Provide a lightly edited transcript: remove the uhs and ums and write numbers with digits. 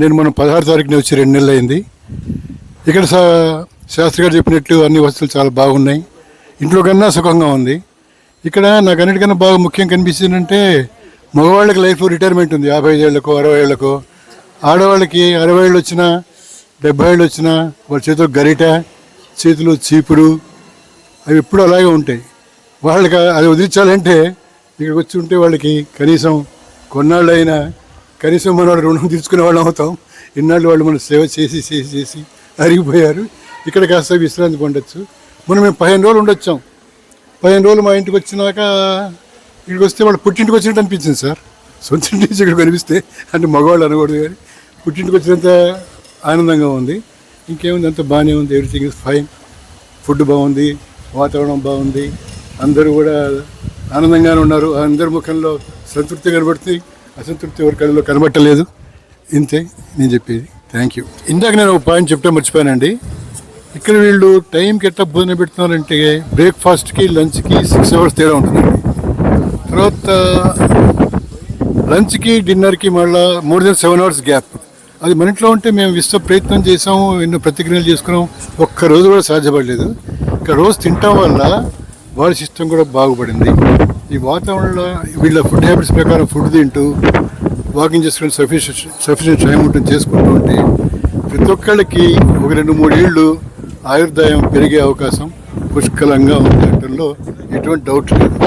నేను మనం 16 తారీఖున వచ్చి 2 నెలలు అయింది. ఇక్కడ శాస్త్రి గారు చెప్పినట్లు అన్ని వస్తువులు చాలా బాగున్నాయి. ఇంట్లో కన్నా సుఖంగా ఉంది. ఇక్కడ నాకు అన్నిటికన్నా బాగా ముఖ్యం కనిపిస్తుందంటే మగవాళ్ళకి లైఫ్ రిటైర్మెంట్ ఉంది 55 ఏళ్ళకో 60 ఏళ్ళకో. ఆడవాళ్ళకి 60 ఏళ్ళు వచ్చినా 70 ఏళ్ళు వచ్చినా వాళ్ళ చేతిలో గరిట, చేతిలో చీపురు అవి ఎప్పుడు అలాగే ఉంటాయి. వాళ్ళకి అది వదిలించాలంటే ఇక్కడికి వచ్చి ఉంటే వాళ్ళకి కనీసం కొన్నాళ్ళు అయినా కనీసం మన వాళ్ళు రుణం తీర్చుకునే వాళ్ళం అవుతాం. ఇన్నాళ్ళు వాళ్ళు మనం సేవ చేసి చేసి చేసి అరిగిపోయారు. ఇక్కడ కాస్త విశ్రాంతి పొందొచ్చు. మనం మేము 15 రోజులు ఉండొచ్చాం. 15 రోజులు మా ఇంటికి వచ్చినాక ఇక్కడికి వస్తే వాళ్ళు పుట్టింటికి వచ్చినట్టు అనిపించింది సార్. సొంత ఇంటి నుంచి ఇక్కడ కనిపిస్తే అంటే మగవాళ్ళు అనకూడదు కానీ పుట్టింటికి వచ్చినంత ఆనందంగా ఉంది. ఇంకేముంది, అంత బాగానే ఉంది. Everything is fine. ఫుడ్ బాగుంది, వాతావరణం బాగుంది, అందరూ కూడా ఆనందంగానే ఉన్నారు. అందరి ముఖంలో సంతృప్తి కనబడుతుంది, అసంతృప్తి ఎవరి కళ్ళలో కనబట్టలేదు. ఇంతే నేను చెప్పేది. Thank you. ఇందాక నేను ఒక పాయింట్ చెప్తే మర్చిపోయానండి. ఇక్కడ వీళ్ళు టైంకి ఎట్లా భోజనం పెడుతున్నారంటే బ్రేక్ఫాస్ట్కి లంచ్కి 6 hours తేడా ఉంటుందండి. తర్వాత లంచ్కి డిన్నర్కి మళ్ళీ more than 7 hours గ్యాప్. అది మన ఇంట్లో ఉంటే మేము విశ్వ ప్రయత్నం చేసాము, ఎన్నో ప్రతిక్రియలు చేసుకున్నాం, ఒక్కరోజు కూడా సాధ్యపడలేదు. ఇక్కడ రోజు తినటం వల్ల వారి సిస్టమ్ కూడా బాగుపడింది. ఈ వాతావరణంలో వీళ్ళ ఫుడ్ హ్యాబిట్స్ ప్రకారం ఫుడ్ తింటూ వాకింగ్ చేసుకుని సఫిషియెంట్ టైం ఉంటుంది చేసుకుంటూ ఉంటే ప్రతి ఒక్కళ్ళకి ఒక 2-3 ఏళ్ళు ఆయుర్దాయం పెరిగే అవకాశం పుష్కలంగా ఉండటంలో ఎటువంటి డౌట్ లేదు.